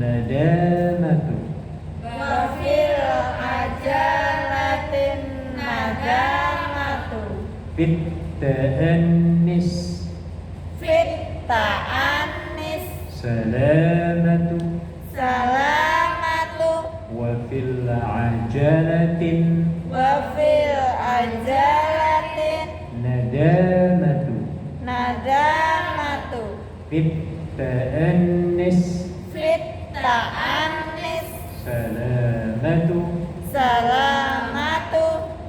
nadamatu. Wa fil ajalatin nadamatu. Fit ta'annis Fit ta'annis salamatu. salamatu. Wa fil ajalatin Wa fil ajalatin nadamatu. nadamatu. Fit ta'annis Fit ta'annis salamatu. salamatu.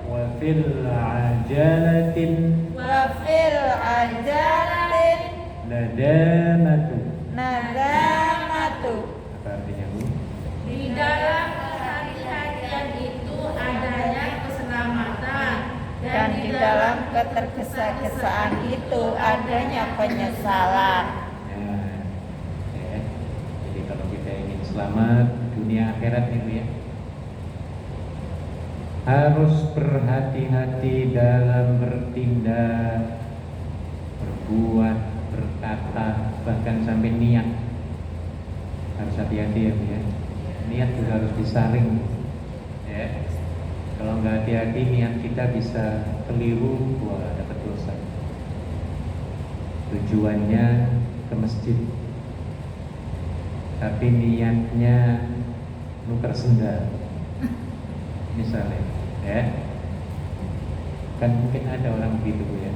Wa fil ajalatin Wa fil ajalatin nadamatu. nadamatu. Apa artinya, Bu? Di dalam kehati-hatian itu adanya keselamatan Dan di dalam ketergesa-gesaan itu adanya penyesalan. Ya. Jadi kalau kita ingin selamat dunia akhirat itu ya, harus berhati-hati dalam bertindak, berbuat, berkata, bahkan sampai niat. Harus hati-hati ya, Bu ya. Niat juga harus disaring. Ya. Kalau nggak hati-hati niat kita bisa keliru, wah dapat dosa. Tujuannya ke masjid, tapi niatnya nuker sendal, misalnya, ya. Kan mungkin ada orang begitu ya.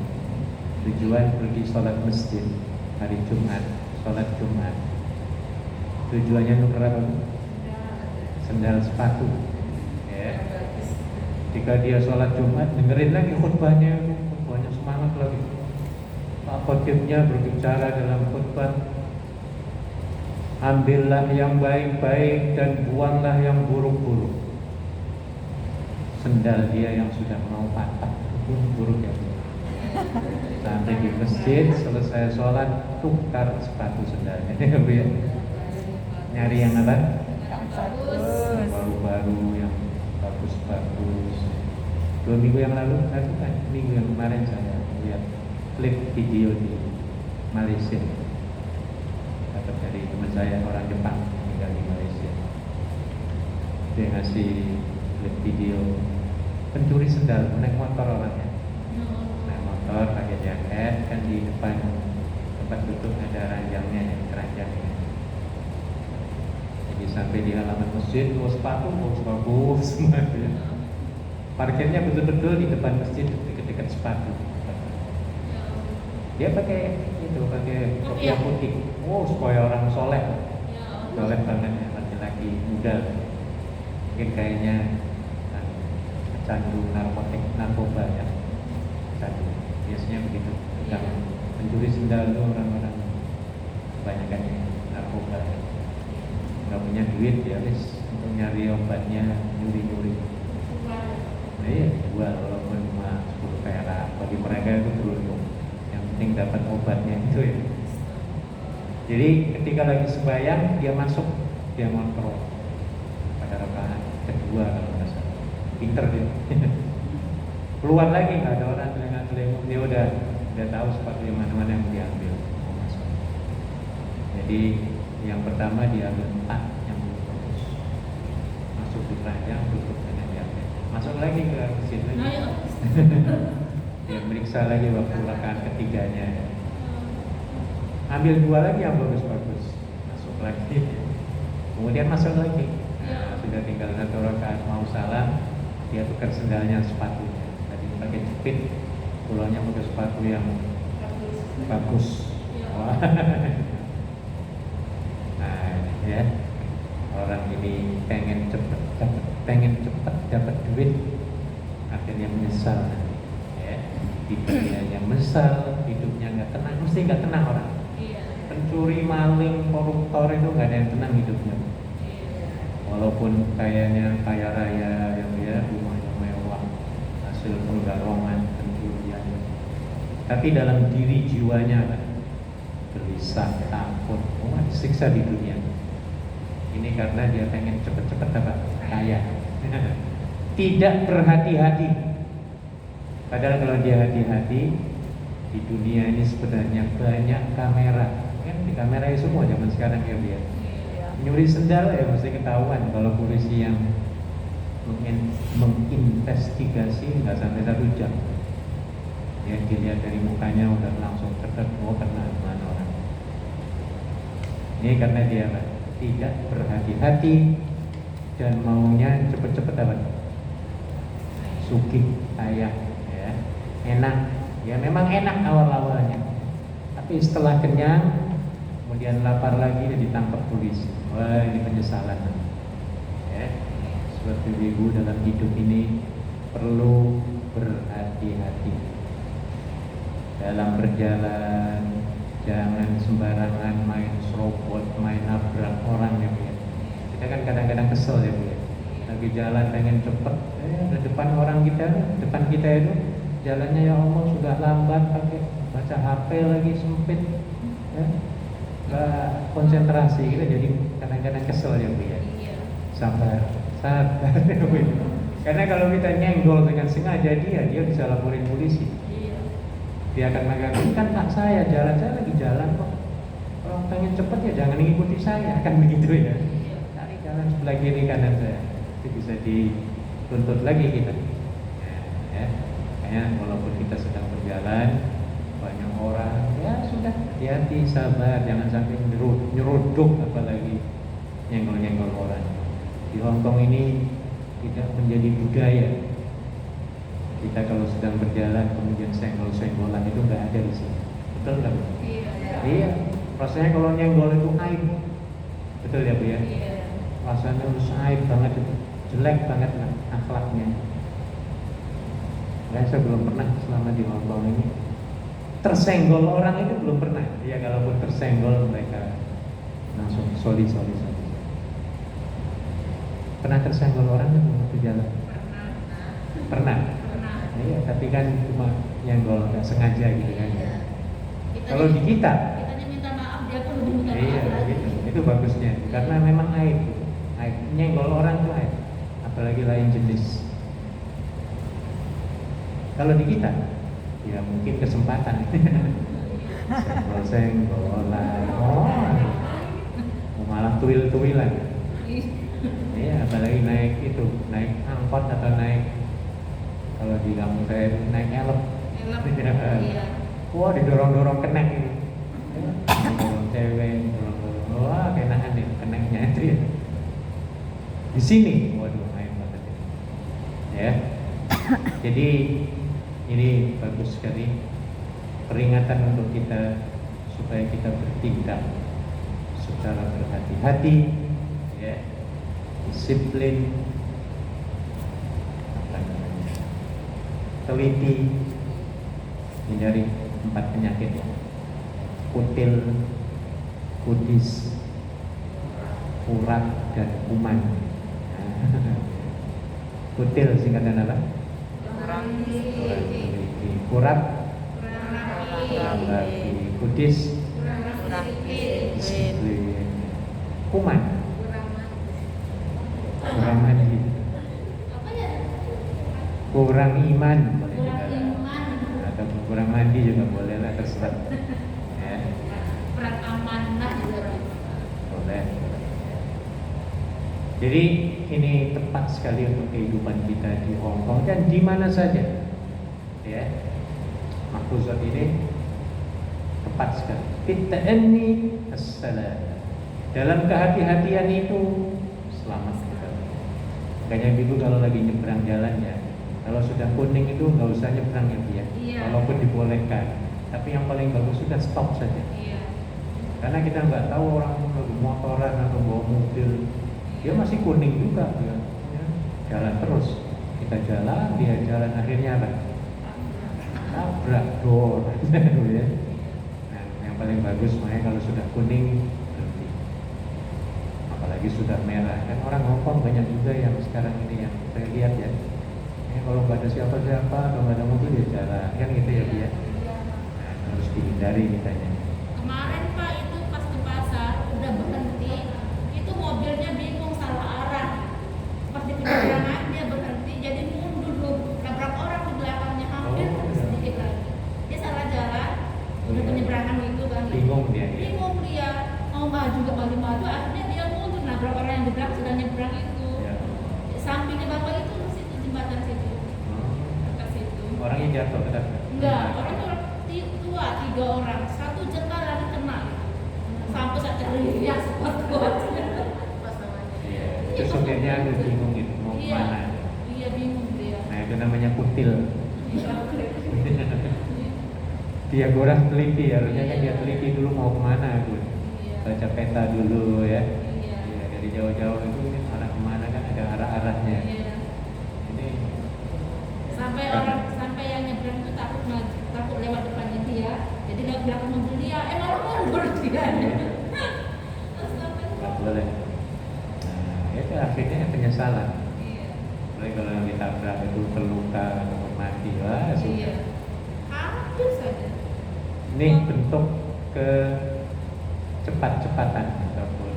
Tujuan pergi sholat masjid hari Jumat, sholat Jumat. Tujuannya nuker apa? Sendal sepatu. Ya. Jika dia sholat Jumat, dengerin lagi khutbahnya semangat lagi. Pak khotibnya berbicara dalam khutbah, ambillah yang baik-baik dan buanglah yang buruk-buruk. Sendal dia yang sudah mau patah, buruk ya. Sampai di masjid, selesai sholat, tukar sepatu sendalnya. Ya. Nyari yang apa? Yang bagus. bagus. Baru-baru yang bagus-bagus. 2 minggu yang lalu, kan minggu yang kemarin saya lihat klip video di Malaysia. Dapat dari teman saya orang Jepang tinggal di Malaysia. Dia ngasih klip video pencuri sendal naik motor orangnya. Naik motor pakai jaket, kan di depan tempat duduk ada ranjangnya, keranjangnya. Jadi sampai di halaman masjid, sepatu bagus semua ya. Parkirnya betul-betul di depan masjid, dekat-dekat sepatu. Dia pakai kopiah putih. Oh, supaya orang soleh banget ya, laki-laki muda. Mungkin kayaknya pecandu narkoba ya. Pecandu. Biasanya begitu. Pencuri sendal itu orang-orang kebanyakan narkoba. Nggak punya duit ya, wis untuk nyari obatnya nyuri-nyuri. Nah, iya, jual walaupun cuma 10 perak. Bagi mereka itu beruntung. Yang penting dapat obatnya itu ya. Jadi ketika lagi sembahyang dia masuk, dia ngontrol pada rakaat kedua kalau nggak salah. Pinter dia. Keluar lagi nggak ada orang telenga-telenga, dia udah tahu sepatu yang mana-mana yang diambil. Jadi yang pertama diambil 4 yang bagus, masuk di keranjang, tutup dengan diambil. Masuk lagi ke situ. Dia meriksa lagi waktu rakaat ketiganya. Ambil 2 lagi yang bagus-bagus, masuk lagi. Kemudian masuk lagi. Nah, sudah tinggal 1 rakaat mau salam, dia tukar sendalnya, sepatunya. Tadi pakai jepit, pulangnya pakai sepatu yang bagus. Wah. Nah, ya. Orang ini pengen cepet dapat duit, akhirnya menyesal. Ya. Hidupnya menyesal, hidupnya nggak tenang, mesti nggak tenang orang. Pencuri, maling, koruptor itu nggak ada yang tenang hidupnya. Walaupun kayaknya kaya raya, yang dia rumahnya mewah, hasil penggarongan, pencurian, tapi dalam diri jiwanya kan gelisah, takut, disiksa di dunia. Ini karena dia pengen cepet-cepet dapat kaya. Tidak berhati-hati. Padahal kalau dia hati-hati, di dunia ini sebenarnya banyak kamera. Kan di kamera semua zaman sekarang ya dia. nyuri sendal ya mesti ketahuan. Kalau polisi yang menginvestigasi nggak sampai 1 jam, ya dilihat dari mukanya udah langsung cetet, oh kena mana orang. Ini karena dia tidak berhati-hati dan maunya cepet-cepet apa? Sugih, kaya, ya, enak. Ya memang enak awal-awalnya, tapi setelah kenyang, kemudian lapar lagi dan ditangkap polisi. Wah, ini penyesalan. Ya, seperti ibu dalam hidup ini perlu berhati-hati dalam berjalan. Jangan sembarangan main serobot, main nabrak orang ya Bu ya. Kita kan kadang-kadang kesel ya Bu ya. Lagi jalan pengen cepet, depan orang kita, depan kita itu jalannya ya Allah sudah lambat, pakai baca HP lagi sempit, ya. Nggak konsentrasi kita jadi kadang-kadang kesel ya Bu ya. Sabar ya Bu. Karena kalau kita nyenggol dengan sengaja dia bisa laporin polisi. Dia akan mengatakan, kan tak saya lagi jalan kok. Kalau pengen cepet ya jangan mengikuti saya, kan begitu ya. Cari jalan sebelah kiri kanan saya, itu bisa dituntut lagi kita. Ya, makanya walaupun kita sedang berjalan banyak orang, ya sudah hati-hati, sabar, jangan sampai nyeruduk, apalagi nyenggol-nyenggol orang. Di Hongkong ini tidak menjadi budaya. Kita kalau sedang berjalan kemudian senggol-senggolan itu nggak ada di sini, betul nggak Bu? Iya. Rasanya kalau nyenggol itu aib, betul ya Bu ya? Rasanya harus aib banget itu, jelek banget lah akhlaknya. Saya belum pernah selama di Hongkong ini tersenggol orang itu belum pernah. Ya kalaupun tersenggol mereka langsung sorry. Pernah tersenggol orang nggak waktu jalan? Pernah. Iya, tapi kan cuma nyenggol nggak sengaja gitu kan. Kalau di kita minta maaf, dia pun lebih minta maaf. Iya, gitu. Itu bagusnya. Karena memang aib. Nyenggol orang itu aib. Apalagi lain jenis. Kalau di kita, ya mungkin kesempatan. Senggol-senggolan. Malah tuil-tuilan. Iya, apalagi naik angkot atau naik, kalau di kampung saya naik elep. Iya. Wah, didorong-dorong kenek ini. Dorong cewek, dorong. Wah, kenakan nih keneknya itu ya. Di sini, waduh, air banget ya. Ya. Jadi ini bagus sekali peringatan untuk kita supaya kita bertindak secara berhati-hati, ya, disiplin, teliti, hindari 4 penyakit: kutil, kudis, urat, dan kuman. Kutil singkatan apa? Kurat, kudis, disiplin, kuman, kurang mandi, kurang iman, boleh juga, atau kurang mandi juga boleh lah, terserah. Ya. Kurang amanah juga boleh. Jadi ini tepat sekali untuk kehidupan kita di Hongkong dan di mana saja. Ya, makhuzat ini tepat sekali. Fitta'anni as-salam. Dalam kehati-hatian itu selamat kita. Makanya ibu kalau lagi nyebrang jalan ya, kalau sudah kuning itu nggak usah nyebrang ya dia. Iya. Walaupun dibolehkan, tapi yang paling bagus sudah stop saja. Iya. Karena kita nggak tahu orang lagi motoran atau bawa mobil, dia masih kuning juga ya. Jalan terus, kita jalan, dia jalan, akhirnya apa? Nabrak dor. Ya. Nah, yang paling bagus makanya kalau sudah kuning berhenti. Apalagi sudah merah, kan orang Hongkong banyak juga yang sekarang ini yang saya lihat ya. Kalau nggak ada siapa-siapa atau nggak ada mobil ya jalan, kan gitu ya Bu ya. Nah, harus dihindari kitanya. Kemarin Pak itu pas ke pasar udah berhenti, itu mobilnya bingung salah arah. Pas di penyeberangan dia berhenti, jadi mundur nabrak orang di belakangnya, hampir sedikit lagi. Dia salah jalan, udah penyeberangan itu kan. Bingung dia. Bingung dia, mau maju akhirnya dia mundur yang di belakang sedang nyebrang itu. Ya. Sampingnya bapak itu situ jembatan situ. Oh. Dekat situ. Orangnya jatuh ke dalam. Enggak, orang tua 3 orang, satu jengkal lagi kena. Sampai saya teriak sekuat-kuatnya. Iya. Itu sopirnya agak bingung gitu mau Iya, kemana. iya bingung dia. Nah itu namanya kutil. Iya. Dia kurang teliti, harusnya kan dia teliti dulu mau kemana tuh. Iya. Baca peta dulu ya. Iya. Iya, dari jauh-jauh itu arah kemana kan ada arah-arahnya. Iya. Ini Sampai yang nyebrang itu takut lewat depannya dia, jadi lewat belakang mobil dia, malah mundur dia. nggak boleh. Nah itu akhirnya penyesalan. Iya. Apalagi kalau yang ditabrak itu terluka atau mati lah Iya. sudah. Hampir saja. Ini bentuk cepat-cepatan ataupun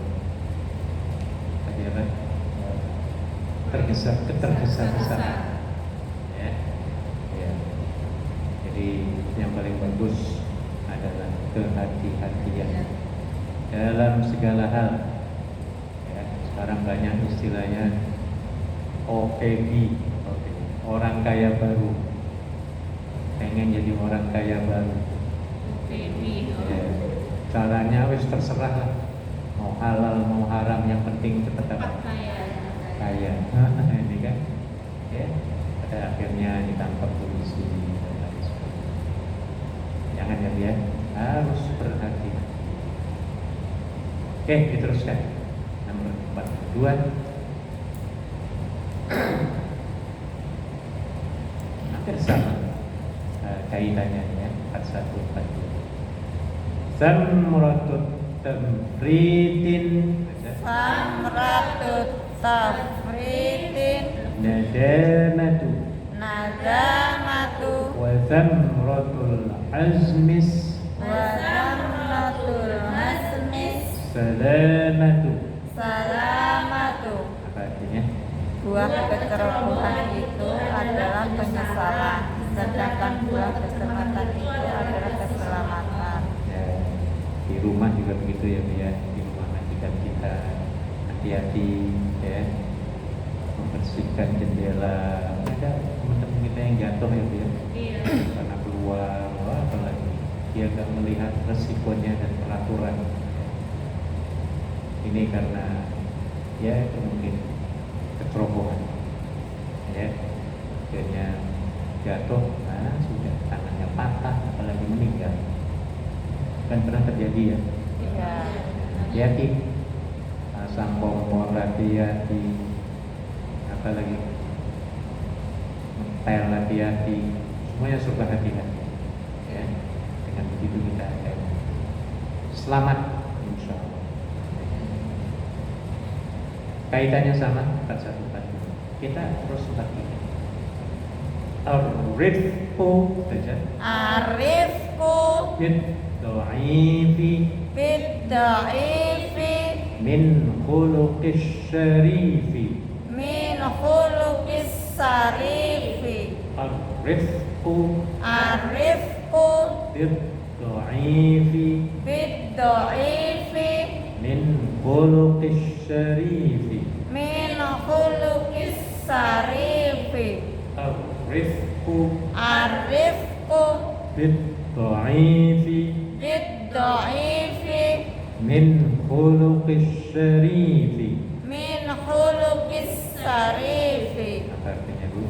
apa? Ketergesa-gesaan. Ya. Ya. Jadi yang paling bagus adalah kehati-hatian dalam segala hal. Ya, sekarang banyak istilahnya OKB, orang kaya baru. Pengen jadi orang kaya baru. Baby. Ya, caranya wis terserah lah. Mau halal mau haram yang penting cepat dapat kaya. Ini kan, ya, pada akhirnya ditangkap polisi dan lain sebagainya. Jangan ya, harus berhati-hati. Oke, diteruskan. Nomor 42. Hampir sama kaitannya ya, 41-42. Samratut tamridin Samratut tafridin nadamatu nadamatu wa samratul azmis wa samratul hasmis salamatu. salamatu. Apa artinya? Buah kecerobohan itu adalah penyesalan, sedangkan buah keselamatan itu adalah keselamatan. Ya, di rumah juga begitu ya Bu ya. Di rumah majikan kita hati-hati ya, membersihkan jendela. Ada teman-teman kita yang jatuh ya Bu ya, Iya. karena keluar, wah, apalagi dia nggak melihat resikonya dan peraturan. Ini karena ya itu mungkin kecerobohan ya, akhirnya jatuh, nah sudah tangannya patah apalagi meninggal, kan pernah terjadi ya. Iya. Hati-hati, pasang kompor hati-hati, apalagi ngepel hati-hati, semuanya serba hati-hati ya. Dengan begitu kita akan selamat insya Allah. Kaitannya sama 41-42. Kita terus perhatikan. Ar-rifqu saja. Arifku Bid-dha'ifi bid-da'ifi min khuluqis syarifi. min khuluqis sarifi. Ar-rifqu Arifku bid-dha'ifi bid-da'ifi min khuluqis syarifi. min khuluqis sarifi. Ar-rifqu Arifku bid-dha'ifi bid-da'ifi min khuluqis syarifi. min khuluqis sarifi. Apa artinya Bu?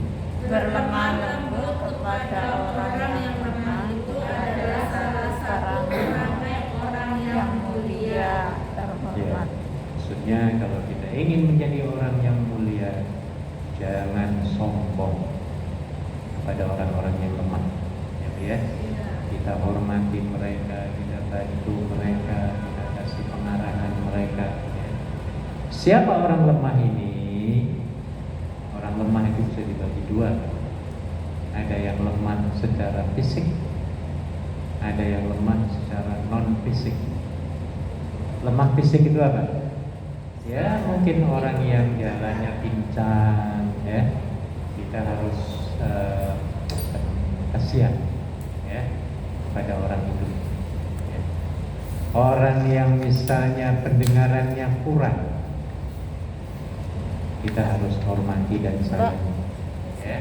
Berlemah lembut kepada orang yang lemah itu adalah salah satu orang yang mulia terhormat. Ya, maksudnya kalau kita ingin menjadi orang yang mulia, jangan sombong kepada orang-orang yang lemah. Ya, kita hormati mereka, kita bantu mereka, kita kasih pengarahan mereka. Ya. Siapa orang lemah ini? Orang lemah itu bisa dibagi dua. Ada yang lemah secara fisik, ada yang lemah secara non fisik. Lemah fisik itu apa? Ya mungkin orang yang jalannya pincang ya, kita harus kasihan ya pada orang itu ya. Orang yang misalnya pendengarannya kurang kita harus hormati dan sayangi. Ya.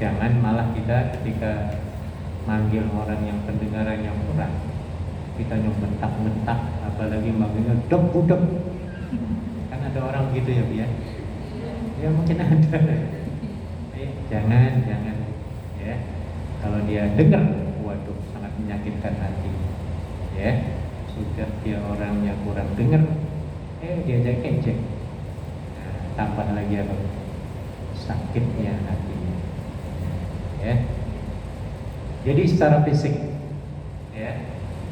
Jangan malah kita ketika manggil orang yang pendengarannya kurang, kita bentak-bentak, apalagi manggilnya dek-budek. Kan ada orang gitu ya, Bia? Ya mungkin ada. Jangan ya. Kalau dia dengar, waduh, sangat menyakitkan hati. Ya, sudah dia orangnya kurang dengar, diajak ejek. Nah, tambah lagi apa? Sakitnya hatinya. Ya. Jadi secara fisik, ya,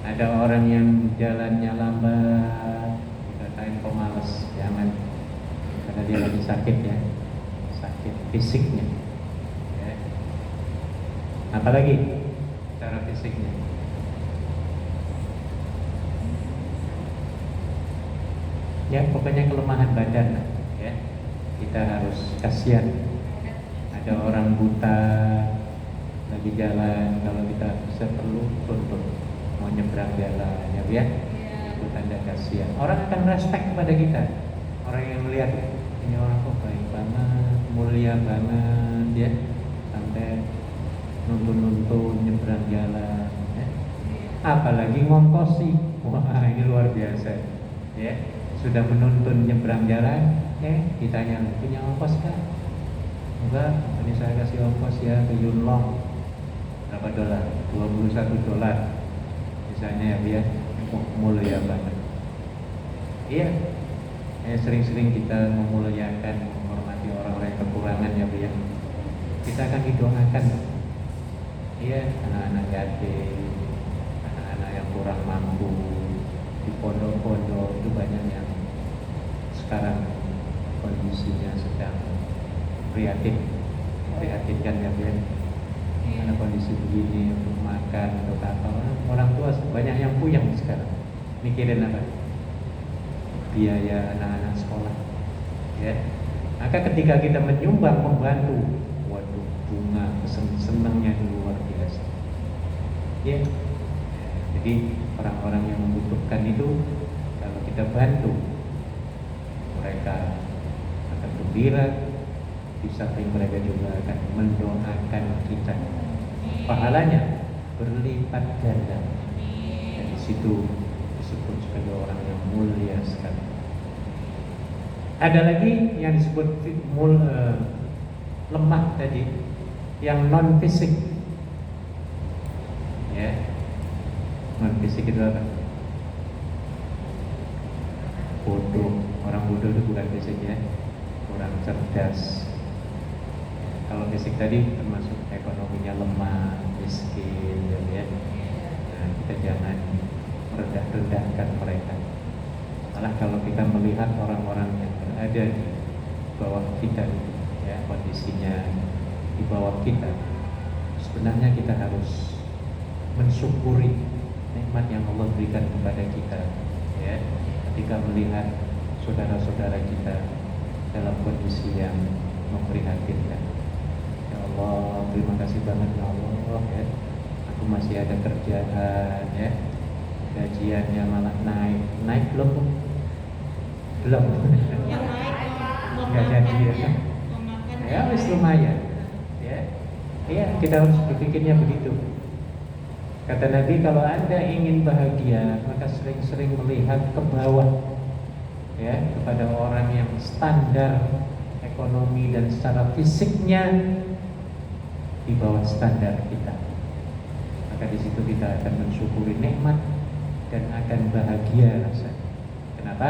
ada orang yang jalannya lambat, dikatain pemalas, jangan, karena dia lagi sakit ya, sakit fisiknya. Ya. Apalagi secara fisiknya. Ya, pokoknya kelemahan badan lah, ya. Kita harus kasihan. Ada orang buta lagi jalan, kalau kita bisa perlu tuntun mau nyebrang jalan, ya, itu tanda kasihan. Orang akan respect kepada kita. Orang yang melihat ini orang kok baik banget, mulia banget, ya, sampai nuntun nyebrang jalan, ya. Apalagi ngongkosi, wah ini luar biasa, ya. Sudah menuntun nyebrang jalan, ditanya punya ongkos kan? Enggak, ini saya kasih ongkos ya ke Yunlong. Berapa dolar? $21 misalnya, ya, mulia banget. Iya, sering-sering kita memuliakan, menghormati orang-orang yang kekurangan, ya. Kita akan didoakan. Iya, anak-anak yatim, anak-anak yang kurang mampu, di pondok-pondok itu banyak yang sekarang kondisinya sedang prihatinkan, ya, karena kondisi begini, untuk makan atau apa, orang tua banyak yang puyeng sekarang mikirin apa? Biaya anak-anak sekolah, ya. Maka ketika kita menyumbang, membantu, waduh, bunga senangnya luar biasa, ya. Jadi orang-orang yang membutuhkan itu, kalau kita bantu, mereka akan gembira. Di samping mereka juga akan mendoakan kita. Pahalanya berlipat ganda. Dan di situ disebut sebagai orang yang mulia sekali. Ada lagi yang disebut lemah tadi, yang non fisik. Ya, non fisik itu apa? Bodoh. Orang bodoh itu bukan fisik, ya, kurang cerdas. Kalau fisik tadi termasuk ekonominya lemah, miskin, ya. Nah, kita jangan merendah-rendahkan mereka. Malah kalau kita melihat orang-orang yang berada di bawah kita, ya, kondisinya di bawah kita, sebenarnya kita harus mensyukuri nikmat yang Allah berikan kepada kita, ya. Ketika melihat saudara-saudara kita dalam kondisi yang memprihatinkan. Ya Allah, terima kasih banget ya Allah, ya. Aku masih ada kerjaan, ya. Gajiannya malah naik belum? Belum. Yang naik Nggak jadi, ya. Ya, wis lumayan, ya. Iya, kita harus berpikirnya begitu. Kata Nabi, kalau Anda ingin bahagia, maka sering-sering melihat ke bawah, ya, kepada orang yang standar ekonomi dan secara fisiknya di bawah standar kita. Maka di situ kita akan mensyukuri nikmat dan akan bahagia rasanya. Kenapa?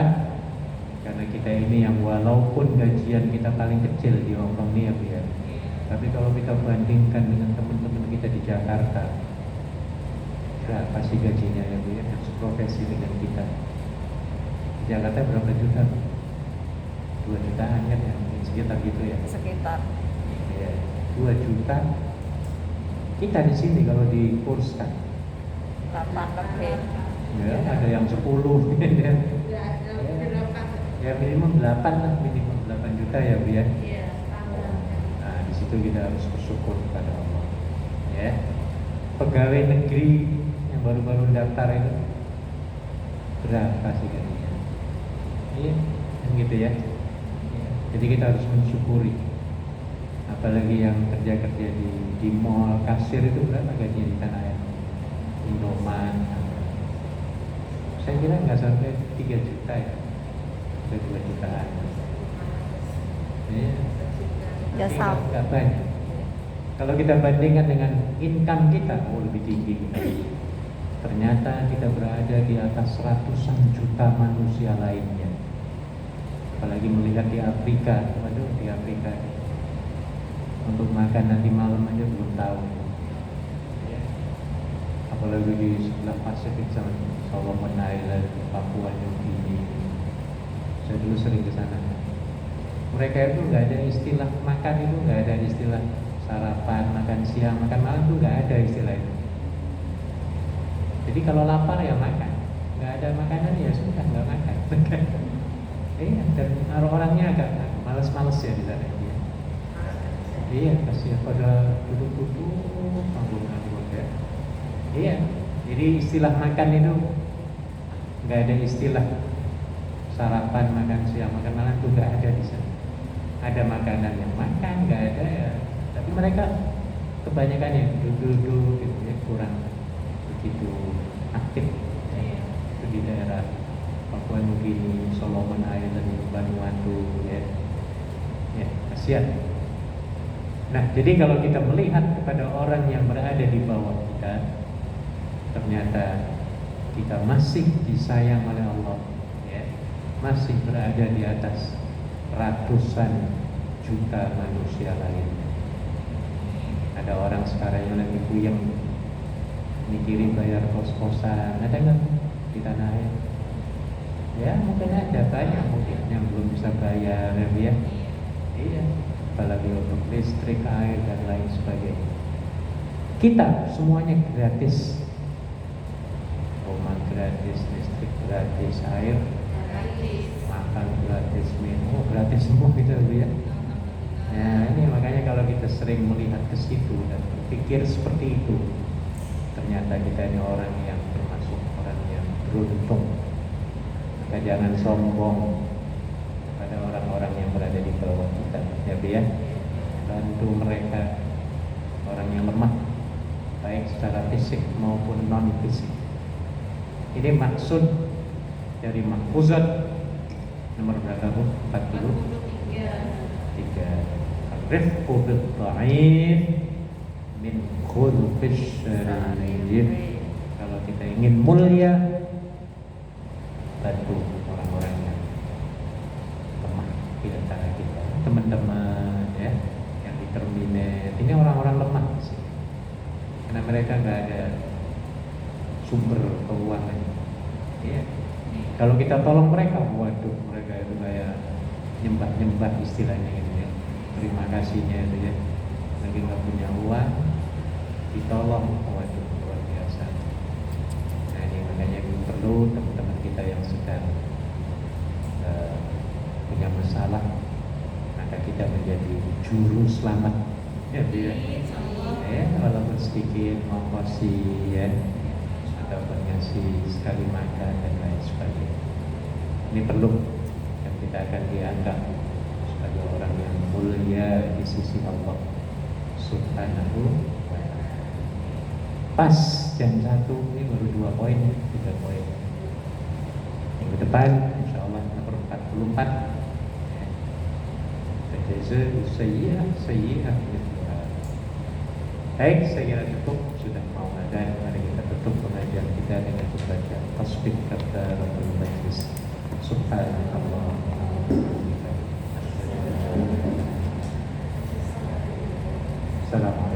Karena kita ini yang walaupun gajian kita paling kecil di Hong Kong ini, ya, tapi kalau kita bandingkan dengan teman-teman kita di Jakarta, berapa sih gajinya, ya, yang seprofesi dengan kita? Di Jakarta berapa juta? 2 jutaan kan, ya, sekitar gitu, ya. Sekitar. Ya, 2 juta. Kita di sini kalau dikurskan 8 lebih. ya ada yang 10 ya. Ya minimum 8 lah, minimum 8 juta, ya, Bu, ya. Nah, di situ kita harus bersyukur kepada Allah, ya. Pegawai negeri yang baru-baru daftar itu berapa sih gajinya? Iya, kan gitu, ya. Ya. Jadi kita harus mensyukuri. Apalagi yang kerja-kerja di mall, kasir itu berapa gajinya di tanah air? Indomaret. Saya kira nggak sampai 3 juta ya, sampai 2 jutaan. Iya. Jasa. Nggak banyak. Kalau kita bandingkan dengan income kita, lebih tinggi kita. Ternyata kita berada di atas ratusan juta manusia lainnya. Apalagi melihat di Afrika, waduh di Afrika untuk makan nanti malam aja belum tahu. Ya. Apalagi di sebelah Pasifik sama Solomon Island, Papua New Guinea. Saya dulu sering ke sana. Mereka itu nggak ada istilah makan, itu nggak ada istilah sarapan, makan siang, makan malam itu nggak ada istilah itu. Jadi kalau lapar ya makan, nggak ada makanan ya sudah nggak makan. Dan orang-orangnya agak males-males ya di sana. Iya, kasih pada duduk-duduk, tanggung-tanggung ya. Iya, jadi istilah makan itu nggak ada istilah sarapan, makan siang, makan malam itu nggak ada di sana. Ada makanan yang makan, nggak ada ya. Tapi mereka kebanyakan yang duduk-duduk gitu ya, kurang begitu aktif. Ya. Itu di daerah Papua New Guinea, Solomon Island, Vanuatu ya. Ya, kasihan. Nah, jadi kalau kita melihat kepada orang yang berada di bawah kita, ternyata kita masih disayang oleh Allah, ya, masih berada di atas ratusan juta manusia lainnya. Ada orang sekarang yang lagi puyeng mikirin bayar kos-kosan, ada nggak di tanah air? Ya mungkin ada, banyak mungkin yang belum bisa bayar ya. Iya, apalagi untuk listrik, air dan lain sebagainya. Kita semuanya gratis, rumah gratis, listrik gratis, air makan gratis, minum gratis, semua kita ya. Nah ini makanya kalau kita sering melihat ke situ dan berpikir seperti itu, ternyata kita ini orang yang termasuk orang yang beruntung. Maka jangan sombong pada orang-orang yang berada di bawah kita, ya. Bantu mereka, orang yang lemah, baik secara fisik maupun non fisik. Ini maksud dari mahfuzat nomor berapa Bu? 43. Rifqu bil dha'if min khulqis syarif. Kalau kita ingin mulia, bantu orang-orang yang lemah di antara kita. Teman-teman ya, yang di terminal, ini orang-orang lemah sih. Karena mereka nggak ada sumber keuangan. Ya. Kalau kita tolong mereka, waduh, mereka itu kayak nyembah-nyembah istilahnya gitu ya. Terima kasihnya itu ya. Lagi nggak punya uang, ditolong, waduh, luar biasa. Nah ini makanya perlu teman-teman kita yang sedang punya masalah, maka kita menjadi juru selamat. Ya, dia. Ya, walaupun sedikit ngongkosi ya, ataupun ngasih sekali makan dan lain sebagainya. Ini perlu, dan kita akan dianggap sebagai orang yang mulia di sisi Allah Subhanahu wa ta'ala. Pas jam 1, ini baru 2 poin, 3 poin. Minggu depan insya Allah nomor 44 sayyi'ah. Baik, saya kira cukup, sudah mau adzan. Mari kita tutup pengajian kita dengan membaca tasbih kafaratul majlis. Subhanallah. Assalamualaikum.